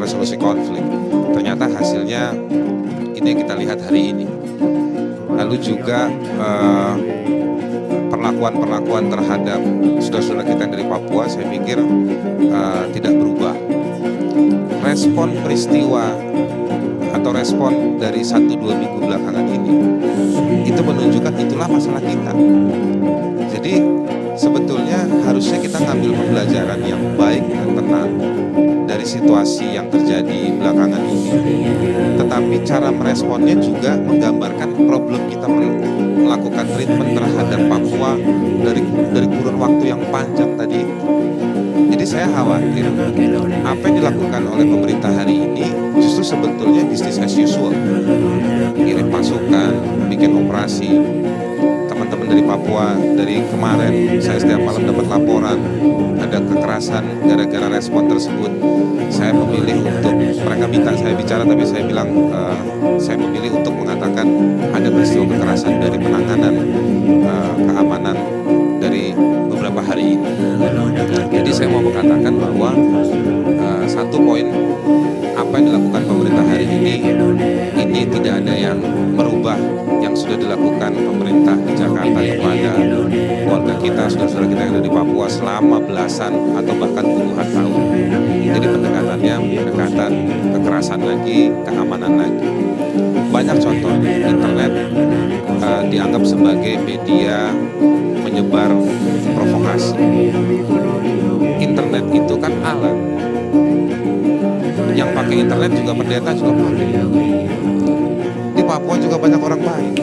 resolusi konflik. Ternyata hasilnya ini yang kita lihat hari ini. Lalu juga perlakuan terhadap saudara-saudara kita yang dari Papua, saya pikir tidak berubah. Respon peristiwa atau respon dari 1-2 minggu belakangan ini itu menunjukkan itulah masalah kita. Jadi sebetulnya harusnya kita ngambil pembelajaran yang baik dan tenang dari situasi yang terjadi belakangan ini. Tetapi cara meresponnya juga menggambarkan problem kita melakukan treatment terhadap Papua dari kurun waktu yang panjang tadi. Jadi saya khawatir apa yang dilakukan oleh pemerintah hari ini justru sebetulnya business as usual. Kirim pasukan, bikin operasi. Teman-teman dari Papua, dari kemarin saya setiap malam dapat laporan ada kekerasan gara-gara respon tersebut. Saya memilih untuk, mereka minta saya bicara tapi saya bilang saya memilih untuk mengatakan ada peristiwa kekerasan dari penanganan keamanan dari beberapa hari ini. Jadi saya mau mengatakan bahwa satu poin apa yang dilakukan pemerintah hari ini tidak ada yang merubah yang sudah dilakukan pemerintah di Jakarta kepada keluarga kita, saudara-saudara kita yang ada di Papua selama belasan atau bahkan puluhan tahun. Jadi pendekatannya pendekatan kekerasan lagi, keamanan lagi. Banyak contoh, internet dianggap sebagai media menyebar provokasi. Internet itu kan alat. Yang pakai internet juga pendeta juga pakai. Di Papua juga banyak orang baik.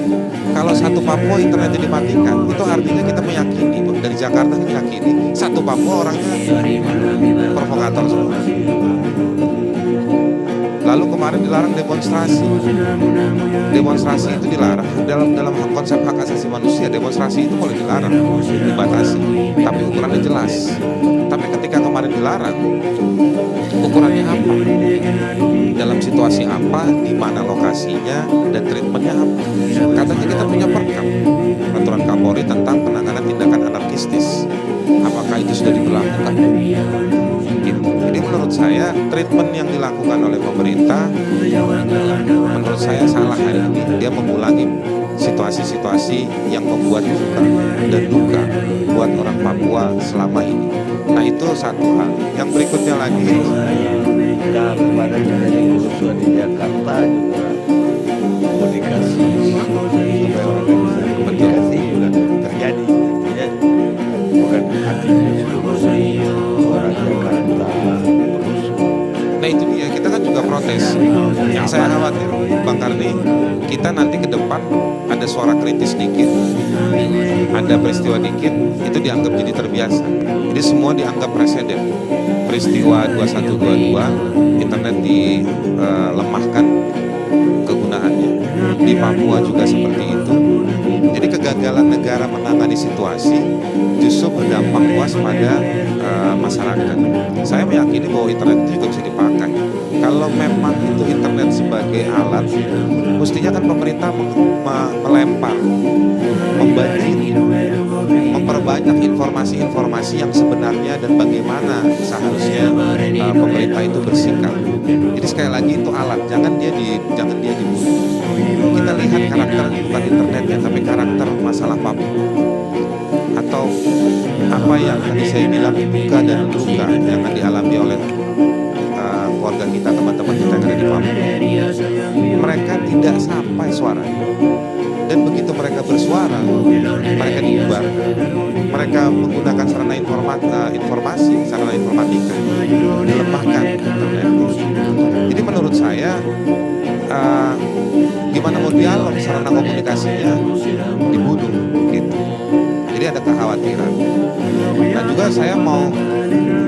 Kalau satu Papua internetnya dimatikan, itu artinya kita meyakini, dari Jakarta meyakini satu Papua orangnya provokator semua. Lalu kemarin dilarang demonstrasi. Demonstrasi itu dilarang dalam konsep hak asasi manusia. Demonstrasi itu boleh dilarang, dibatasi, tapi ukurannya jelas. Tapi ketika kemarin dilarang, ukurannya apa? Dalam situasi apa, di mana lokasinya, dan treatmentnya apa? Katanya kita punya perkap, peraturan Kapolri tentang penanganan tindakan anarkistis. Apakah itu sudah diberlakukan? Gitu. Jadi menurut saya treatment yang dilakukan oleh pemerintah menurut saya salah hari ini. Dia mengulangi situasi-situasi yang membuat duka buat orang Papua selama ini. Nah itu satu hal. Yang berikutnya lagi, kemarin terjadi kerusuhan di Jakarta juga komunikasi supaya orang bisa komunikasi juga terjadi. Ya, bukan aktivis orang Jakarta kerusuhan. nah itu dia, kita kan juga protes. Yang saya khawatir, Bang Karni, kita nanti ke depan ada suara kritis dikit, ada peristiwa dikit, itu dianggap jadi terbiasa. Jadi semua dianggap presiden. Peristiwa 2122, internet dilemahkan kegunaannya. Di Papua juga seperti itu. Jadi kegagalan negara menangani situasi justru berdampak luas pada masyarakat. Saya meyakini bahwa internet itu juga bisa dipakai. Kalau memang itu internet sebagai alat, mestinya kan pemerintah melempar, membanjiri, memperbanyak informasi-informasi yang sebenarnya dan bagaimana seharusnya pemerintah itu bersikap. Jadi sekali lagi itu alat, jangan dia dibunuh. Kita lihat karakter bukan internetnya, tapi karakter masalah Papua atau apa yang tadi saya bilang duka dan luka yang dialami oleh keluarga kita, teman-teman kita yang ada di Papua. Mereka tidak sampai suaranya. Dan begitu mereka bersuara, mereka dibubar. Mereka menggunakan sarana informasi, sarana informatika, dilemahkan internet. Jadi menurut saya, gimana mau dialog, sarana komunikasinya dibunuh, gitu. Jadi ada kekhawatiran. Nah juga saya mau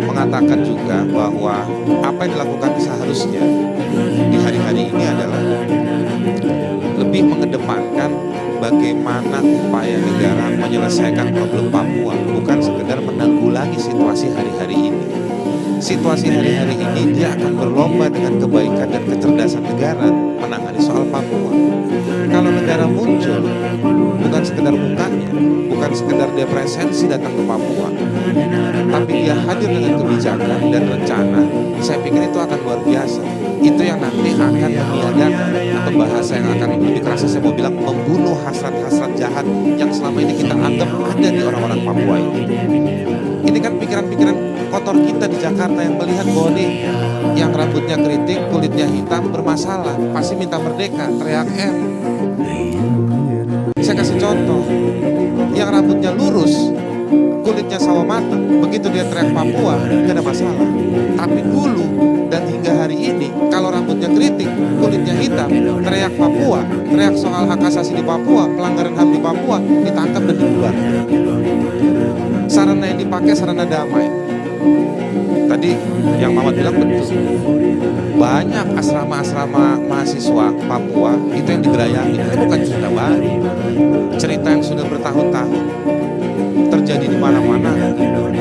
mengatakan juga bahwa apa yang dilakukan seharusnya di hari-hari ini adalah lebih mengedepankan bagaimana upaya negara menyelesaikan problem Papua, bukan sekedar menanggulangi situasi hari-hari ini. Situasi hari-hari ini dia akan berlomba dengan kebaikan dan kecerdasan negara menangani soal Papua. Kalau negara muncul bukan sekedar mukanya, bukan sekedar dia presensi datang ke Papua, tapi dia hadir dengan kebijakan dan rencana, saya pikir itu akan luar biasa. akan meniadakan, atau bahasa yang akan lebih kerasa saya mau bilang membunuh hasrat-hasrat jahat yang selama ini kita anggap ada di orang-orang Papua ini. Ini kan pikiran-pikiran kotor kita di Jakarta yang melihat bahwa nih yang rambutnya keriting, kulitnya hitam bermasalah, pasti minta merdeka, teriak M. Saya kasih contoh, yang rambutnya lurus, kulitnya sawo matang, begitu dia teriak Papua, gak ada masalah. Tapi dulu dan hingga hari ini, kalau rambutnya keriting, kulitnya hitam, teriak Papua, teriak soal hak asasi di Papua, pelanggaran HAM di Papua, ditangkap dan dibubar. Sarana yang dipakai sarana damai. Tadi yang Mamat bilang betul. Banyak asrama-asrama mahasiswa Papua itu yang digerayangi. Itu bukan cerita baru. Cerita yang sudah bertahun-tahun terjadi di mana-mana.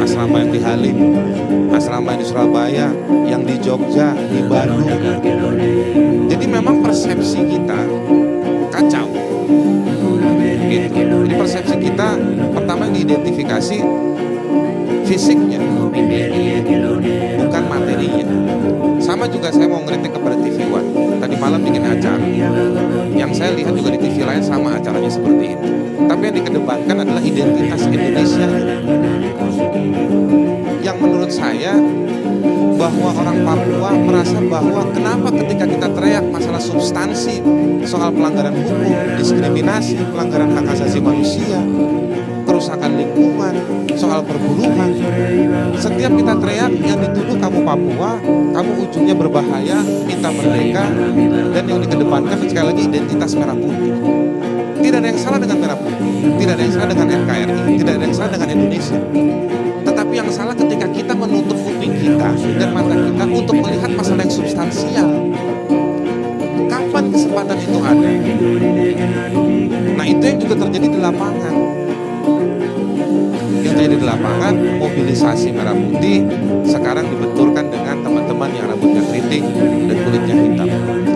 Asrama yang di Halim, asrama yang di Surabaya, yang di Jogja, di Bandung. Jadi memang persepsi kita kacau. Gitu. Jadi persepsi kita pertama yang diidentifikasi fisiknya, bukan materinya. Sama juga saya mau ngeritik kepada TV One. Tadi malam bikin acara, yang saya lihat juga di TV lain sama acaranya seperti itu. Tapi yang dikedepankan adalah identitas Indonesia. Yang menurut saya bahwa orang Papua merasa bahwa kenapa ketika kita teriak masalah substansi soal pelanggaran hukum, diskriminasi, pelanggaran hak asasi manusia, kerusakan lingkungan, soal perburuan, setiap kita teriak yang dituduh kamu Papua, kamu ujungnya berbahaya, minta merdeka, dan yang dikedepankan sekali lagi identitas merah putih. Tidak ada yang salah dengan merah putih, tidak ada yang salah dengan NKRI, tidak ada yang salah dengan Indonesia. Tetapi yang salah ketika kita menutup kuping kita dan mata kita untuk melihat masalah yang substansial. Kapan kesempatan itu ada? Nah, itu yang juga terjadi di lapangan. Yang terjadi di lapangan, mobilisasi merah putih sekarang dibenturkan dengan teman-teman yang rambutnya keriting dan kulitnya hitam.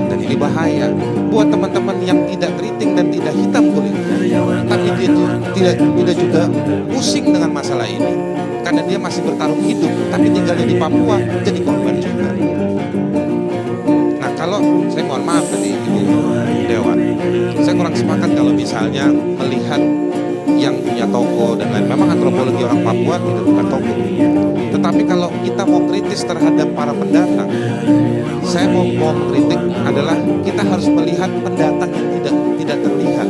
Dan ini bahaya buat teman-teman yang tidak keriting dan tidak hitam kulitnya, tapi dia tidak juga pusing dengan masalah ini karena dia masih bertarung hidup, tapi tinggalnya di Papua jadi korban juga. Nah, kalau saya mohon maaf tadi Ibu Dewan, saya kurang sepakat kalau misalnya melihat yang punya toko dan lain. Memang antropologi orang Papua tidak bukan toko. Tetapi kalau kita mau kritis terhadap para pendatang, saya mau mengkritik adalah kita harus melihat pendatang yang tidak terlihat,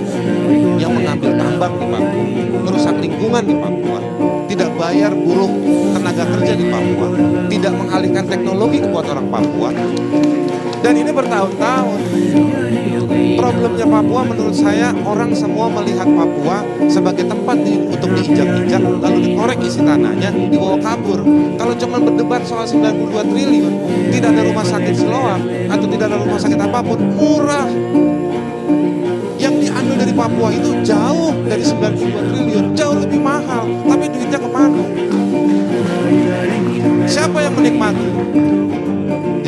yang mengambil tambang di Papua, merusak lingkungan di Papua, tidak bayar buruh tenaga kerja di Papua, tidak mengalihkan teknologi buat orang Papua. Dan ini bertahun-tahun. Problemnya Papua menurut saya, orang semua melihat Papua sebagai tempat untuk diinjak-injak, lalu dikorek isi tanahnya, dibawa kabur. Kalau cuma berdebat soal 92 triliun, tidak ada rumah sakit Siloam atau tidak ada rumah sakit apapun, murah. Yang diambil dari Papua itu jauh dari 92 triliun, jauh lebih mahal. Tapi duitnya kemana? Siapa yang menikmati?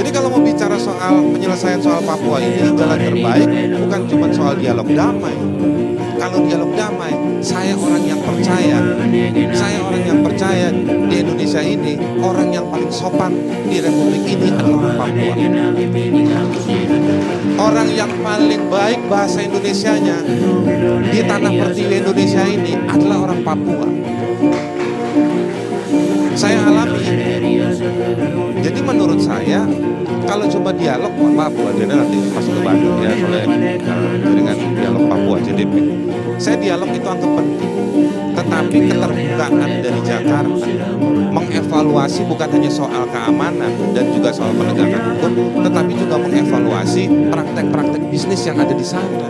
Jadi kalau mau bicara soal penyelesaian soal Papua ini, jalan terbaik bukan cuma soal dialog damai. Kalau dialog damai, saya orang yang percaya di Indonesia ini, orang yang paling sopan di Republik ini adalah orang Papua. Orang yang paling baik bahasa Indonesianya di tanah pertiwi Indonesia ini adalah orang Papua. Saya alami. Jadi menurut saya, kalau coba dialog, maaf Bu Adriana nanti masuk ke Bandung ya, oleh jaringan dialog Papua JDP. Saya dialog itu anggap penting. Tetapi keterbukaan dari Jakarta mengevaluasi bukan hanya soal keamanan dan juga soal penegakan hukum, tetapi juga mengevaluasi praktek-praktek bisnis yang ada di sana.